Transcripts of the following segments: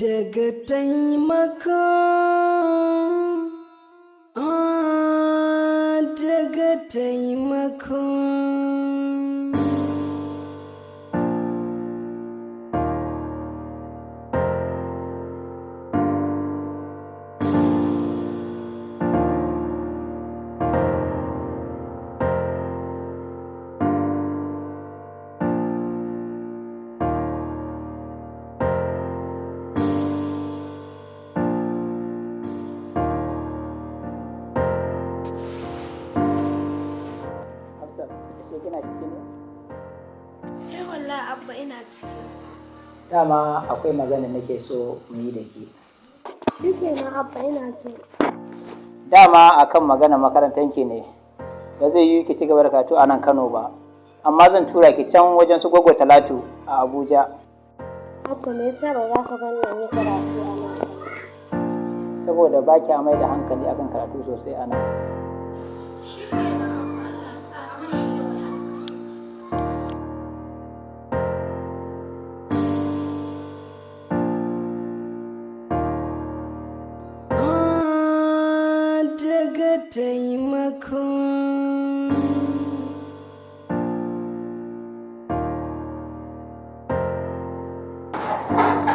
daga taimako, daga taimako. Abba ina ciki. Dama akwai magana nake so mu yi da ke. Shikenan Abba ina ciki. Dama akan magana makarantar ki ne. Ba zai yi ki ci gaba da karatu a nan Kano ba. Amma zan tura ki can wajen su Goggo Talatu a Abuja. Abba me yasa ba za ka bar ni yi karatu a nan? Saboda ba ki mai da hankali akan karatu sosai a nan. Taimako.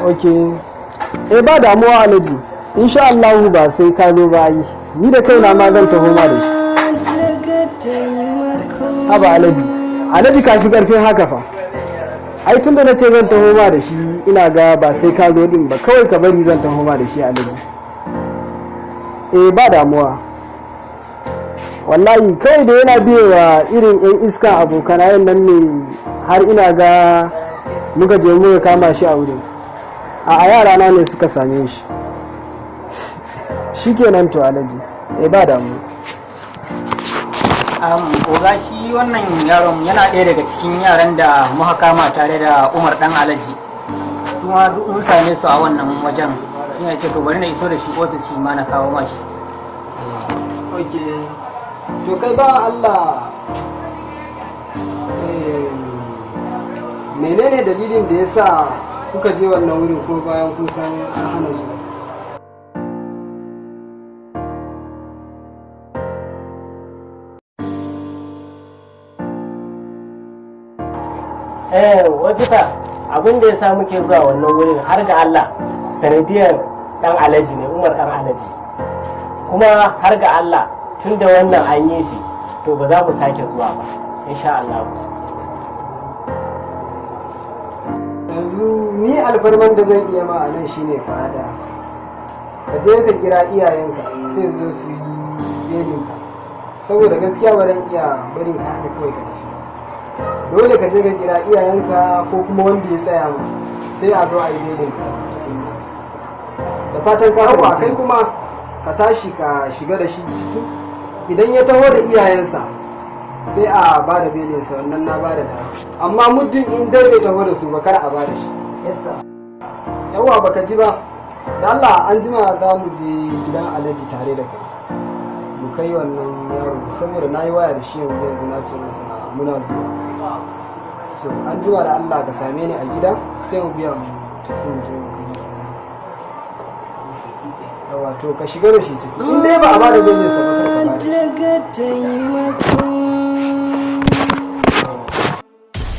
Okay. Ba damuwa Alhaji. Insha Allah ba sai ka zo ba yi. Ni da kaina ma zan taho ma da shi. Haba Alhaji. Alhaji ka fi karfin haka fa. Ai tunda na ce zan taho ma da shi ina ga ba sai ka zo din ba kawai ka bari zan taho ma da shi Alhaji. Ba damuwa. Wallahi kawai da yana biyewa irin 'yan iskan abokanayen nan ne har ina ga muka je muka kama shi a wurin a yara na ne suka same shi shikenan to Alhaji ba damu. Oga shi wannan yaron yana ɗaya daga cikin yaran da muka kama tare da Umar dan Alhaji kuma duk mun same su a wannan wajen shine ce to bari na iso da shi ofis shi ma na kawo mashi. To kai ba Allah menene dalilin da yasa kuka je wannan wurin ko bayan kun san an hana shi? Wajita abin da ya sa muke zuwa wannan wurin har ga Allah sanadiyar dan Alhaji ne, Umar dan Alhaji, kuma har ga Allah tun da wannan an yi shi to ba za mu sake zuwa ba insha Allah. Yanzu ni alfarman da zan iya ma a nan shine fada ka je ka kira iyayenka sai zo su yi belinka saboda gaskiya ba zan iya barin ka haka kawai ka tafi. Dole ka je ka kira iyayenka ko kuma wanda ya tsaya ma sai a zo a yi belinka. Da fatan ka hau kai kuma ka tashi ka shiga da shi ciki. Idan ya taho da iyayensa sai a ba da belinsa wannan na ba da dama, amma muddin in dai bai taho da su ba kar a ba da shi. Yawa baka ji ba da Allah an jima za mu je gidan Alhaji tare da kai mu kai wannan yaro saboda na yi waya da shi yanzu na ce masa muna zuwa, so an jima da Allah ka same ni a gida sai mu biya mu tafi mu je mu kai masa. Yawa to ka shiga da shi ciki in dai ba a ba da belinsa ba kar ka ba da shi.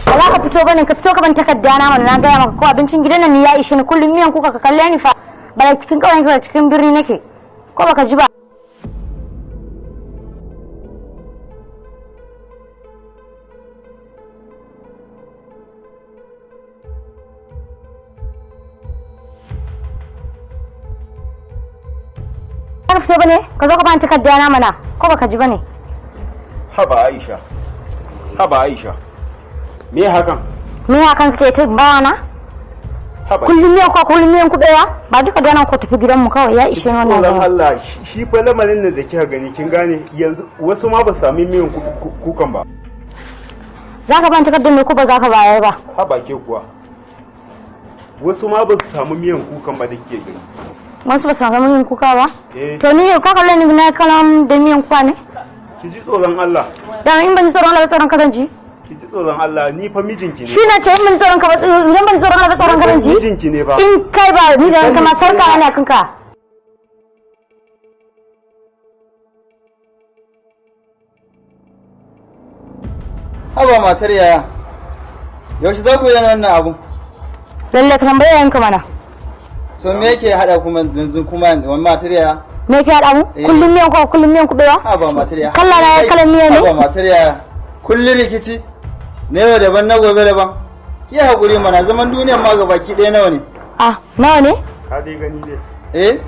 Ba za ka fito bane, ka fito ka ban takarda na mana na gaya maka ko abincin gidan nan ya ishe ni kullum miyan kuka ka kalle ni fa ba cikin kauyen ka cikin birni nake ko baka ji ba. Ka fito bane ka zo ka ban takarda na mana ko baka ji bane. Haba Aisha me hakan? Me hakan kake ta bawana? Kullum ne ko kullum ne ku daya? Ba duka da nan ko tafi gidan mu kawai ya ishe ni wannan. Dan Allah shi fa lamarin da kika gani kin gane yanzu wasu ma ba sami miyan kukan ba. Zaka ban takardar ne ko ba zaka bayar ba? Haba ke kuwa. Wasu ma ba su samu miyan kukan ba da kike gani. Wasu ba su samu miyan kuka ba? To ni ka kalle ni na kalam da miyan kuka ne? Ki ji tsoron Allah. Dan in ban ji tsoron Allah tsoron ka zan ji. Ki ji tsoron Allah ni fa mijinki ne. Shi na ce mun tsoron ka ba idan ban tsoron ka ba tsoron ka ban ji. Mijinki ne ba. In kai ba ni da kama sarka ana kanka. Haba matar yaya. Yaushe za ku yi wannan abu? Lalle ka tambaya yanka mana. To me yake hada kuma yanzu kuma wannan matar yaya? Me yake hada mu? Kullum miyan kubewa? Haba matar yaya. Kalla na kalan miya ne? Haba matar yaya. Kullum rikici. Ne yau daban na gobe daban. Ki hakuri mana zaman duniyar ma gabaki ɗaya nawa ne? Ah, nawa ne? Ka dai gani dai.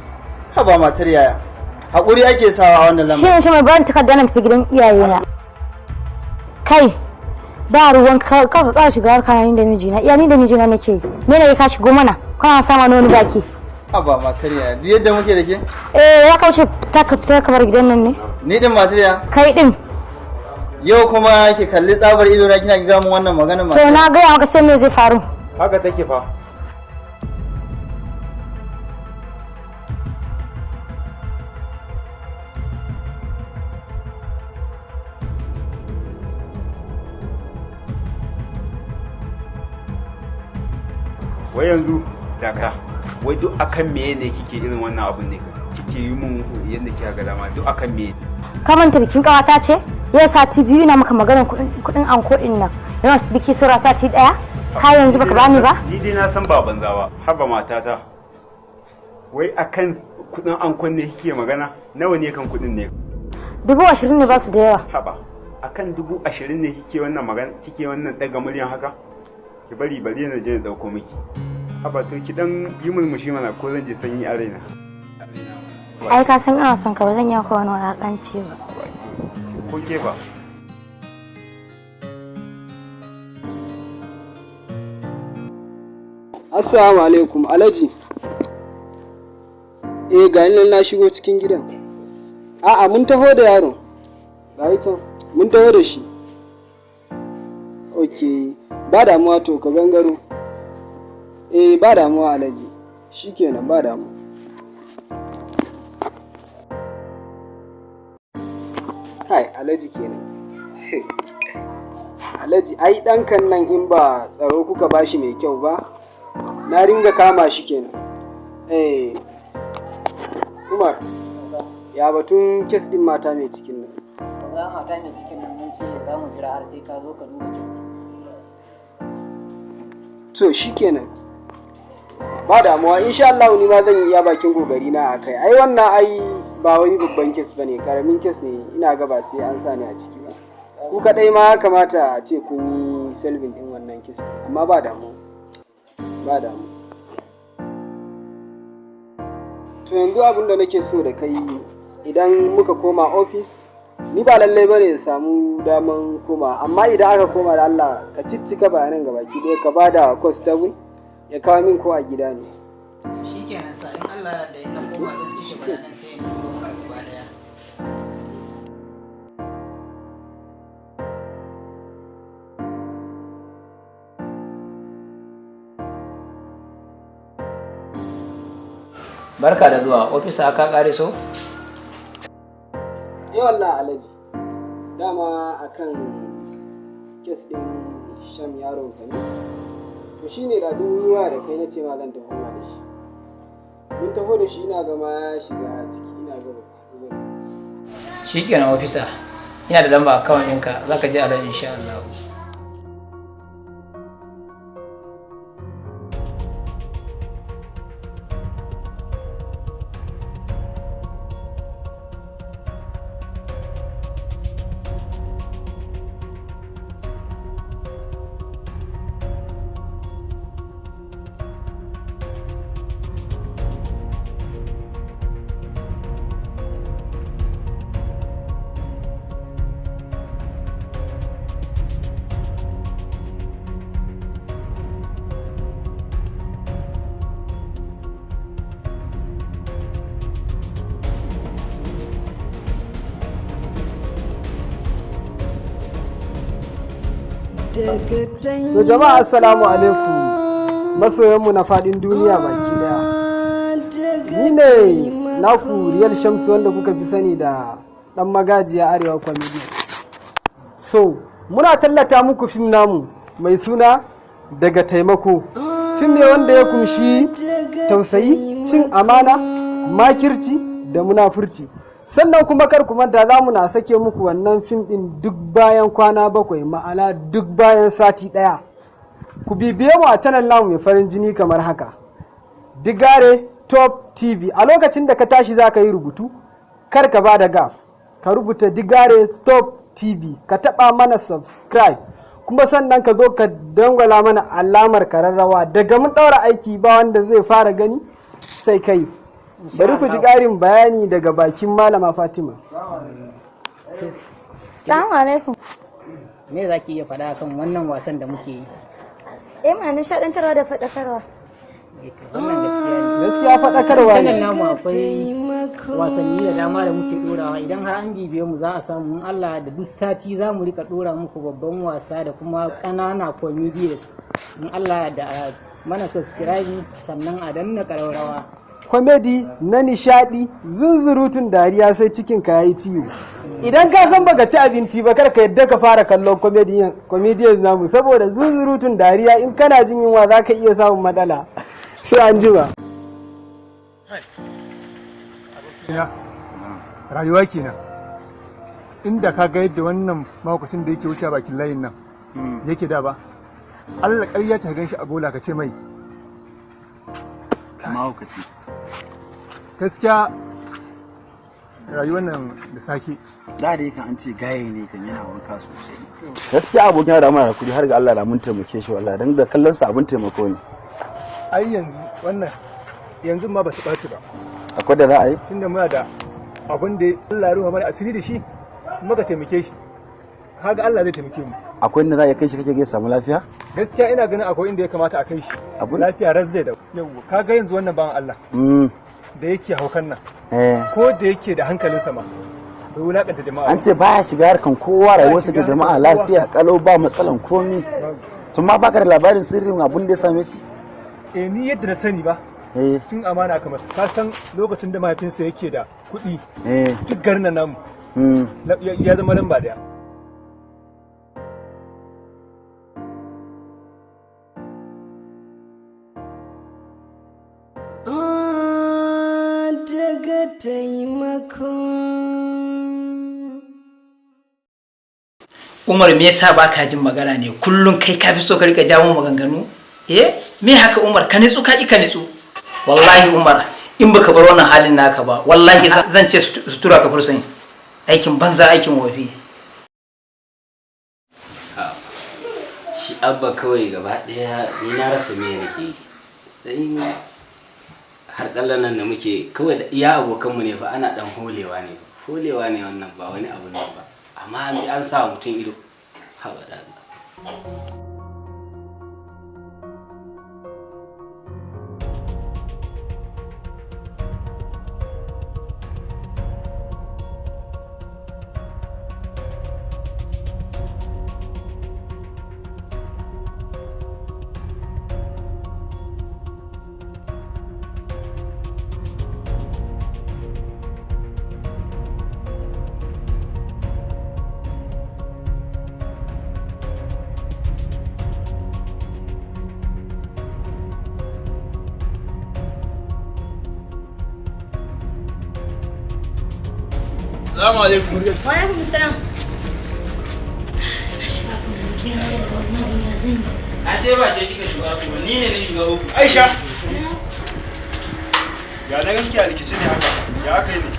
Haba matar yaya. Hakuri ake sawa a wannan lamarin. Shi ne shi mai bayan takarda na tafi gidan iyayena. Kai, ba ruwan ka shiga harka ni da mijina. Iya ni da mijina nake yi. Me ne ka shigo mana? Kana sama wani baki. Haba matar yaya. Duk yadda muke da ke? Ya kauce ta kamar gidan nan ne. Ni din matar yaya. Kai din. Yau kuma ki kalli tsabar ido na kina ga mun wannan magana matar. To na ga maka sai me zai faru. Haka take fa. Wai yanzu daga wai duk akan meye ne kike irin wannan abun ne kike yi mun yadda kika ga dama duk akan meye ka manta bikin kawata ce yau sati biyu ina maka maganar kudin anko din nan yau biki sura sati daya ka yanzu baka bani ba ni dai na san ba banza ba haba matata wai akan kudin ankon ne kike magana nawa ne kan kudin ne 20,000 ne ba su da yawa haba akan 20,000 ne kike wannan magana kike wannan daga muryan haka ki bari na je na dauko miki haba to ki dan yi murmushi mana ko zan je sanyi a raina ai ka san ina son ka ba zan yi ka wani wulakanci ba ko ke ba Assalamu alaikum Alhaji. Ga nan na shigo cikin gidan. A'a mun taho da yaron. Ga ita mun taho da shi. Okay, ba damuwa to ka gangaro. Ba damuwa Alhaji. Shikenan ba damuwa. Kai Alhaji kenan. Alhaji ai ɗankan nan in ba tsaro kuka bashi mai kyau ba. Na ringa kama shi kenan. Umar, ya batun kes din mata mai cikin nan. Za mata mai cikin nan mun ce za mu jira har sai ka zo ka duba kes din. To shikenan. Ba damuwa insha Allah ni ma zan yi iya bakin gogari na akai. Ai wannan ai ba wani babban kes bane, karamin kes ne. Ina ga ba sai an sa ni a ciki ba. Ku kadai ma kamata a ce kun yi solving din wannan kes. Amma ba damuwa. Ba damu. To yanzu abin da nake so da kai idan muka koma ofis ni ba lallai bane samu daman koma amma idan aka koma da Allah ka ciccika bayanan gabaki ɗaya ka bada constable ya kawo min ko a gida ne. Shikenan sa in Allah da in na koma zan cike bayanan sai in koma gaba daya. Barka da zuwa ofisa ka kare so? Wallahi Alhaji. Dama akan kes din Sham yaron ka ne. To shine da ruwa da kai nace ma zan tafi da shi. Mun taho da shi ina ga ma shiga ciki ina ga ba. Shikenan ofisa. Ina da lamba account ɗinka zaka je Alhaji insha Allah. To jama'a assalamu alaikum masoyanmu na fadin duniya baki daya. Ni ne naku Riyal Shamsu wanda kuka fi sani da dan magajiya Arewa Comedy. So muna tallata muku fim namu mai suna Daga Taimako. Fim ne wanda ya kunshi tausayi, cin amana, makirci da munafurci. Sannan kuma kar ku manta za mu na sake muku wannan fim din duk bayan kwana 7, ma'ana duk bayan sati 1. Ku bibiye mu a channel namu mai farin jini kamar haka, Digare Top TV. A lokacin da ka tashi za ka yi rubutu, kar ka ba da gaf, ka rubuta Digare Top TV, ka taba mana subscribe, kuma sannan ka zo ka dangwala mana alamar kararrawa. Daga mun daura aiki ba wanda zai fara gani sai kai. Bari ku ji ƙarin bayani daga bakin Malama Fatima. Assalamu alaikum. Me za ki iya faɗa kan wannan wasan da muke yi? Ma nishaɗantarwa da faɗakarwa. Wannan gaskiya ne. Gaskiya faɗakarwa ne. Channel namu akwai wasanni da dama da muke ɗorawa. Idan har an bibiye mu za a samu in Allah da duk sati za mu rika ɗora muku babban wasa da kuma ƙanana comedies. In Allah da mana subscribe sannan a danna ƙararrawa. Komedi na nishadi, zunzurutun dariya sai cikin ka yayi ciwo. Idan ka san baka ci abinci ba kar ka yadda ka fara kallon comedians namu, saboda zunzurutun dariya in kana jin yunwa za ka iya samun matsala. Sai an jima. Rayuwa kenan. Inda ka ga yadda wannan mahaukacin da yake wuce a bakin layin nan yake da ba, Allah ƙarya ta gan shi a bola ka ce mai mahaukaci. Gaskiya rayuwar nan da sake. Da kan an ce gaye ne kan yana wanka sosai. Gaskiya abokin da mara kudi har ga Allah da mun taimake shi wallahi dan da kallon sa abin taimako ne. Ai yanzu ma ba ta ɓaci ba. Akwai da za a yi? Tunda muna da abin da Allah ya ruwa mana asiri da shi, muka taimake shi. Kaga Allah zai taimake mu. Akwai inda za a kai shi kake ga samu lafiya? Gaskiya ina ganin akwai inda ya kamata a kai shi. Lafiya razzai da yau. Kaga yanzu wannan bawan Allah. Da yake haukan nan. Ko da yake da hankalinsa ma. Bai wulakanta jama'a. An ce baya shiga harkan kowa, rayuwarsa da jama'a lafiya kalau ba matsalan komi. Tun ma baka da labarin sirrin abin da ya same shi? Ni yadda na sani ba. Tun amana aka masa. Ka san lokacin da mahaifinsa yake da kuɗi. Duk garin nan namu. Ya zama lamba daya. Daga Taimako. Umar, me yasa baka jin magana ne? Kullum kai ka fi so ka rika jawo maganganu? Me haka Umar? Ka nitsu ka nitsu. Wallahi Umar, in baka bar wannan halin naka ba, wallahi zan ce sutura ka fursun. Aikin banza, aikin wofi. Shi abba kawai gaba daya ni na rasa me nake. Dan har kallon nan da muke kawai da iya abokanmu ne fa ana dan holewa ne wannan ba wani abu ne ba, amma an sa mutum ido haba da Assalamu alaikum. Wa alaikum salam. Ashe ba ke kika shiga uku, ni ne na shiga uku. Aisha. Ya na ganki a rikici ne haka? Ya aka yi ne?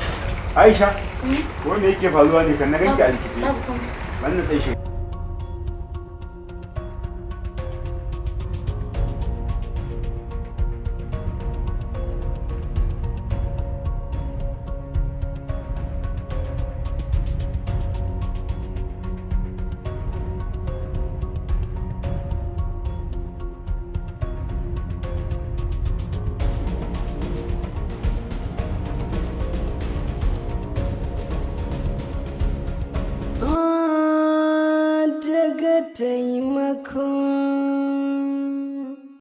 Aisha. Ko me yake faruwa ne kan na ganki a rikici? Wannan dai shi.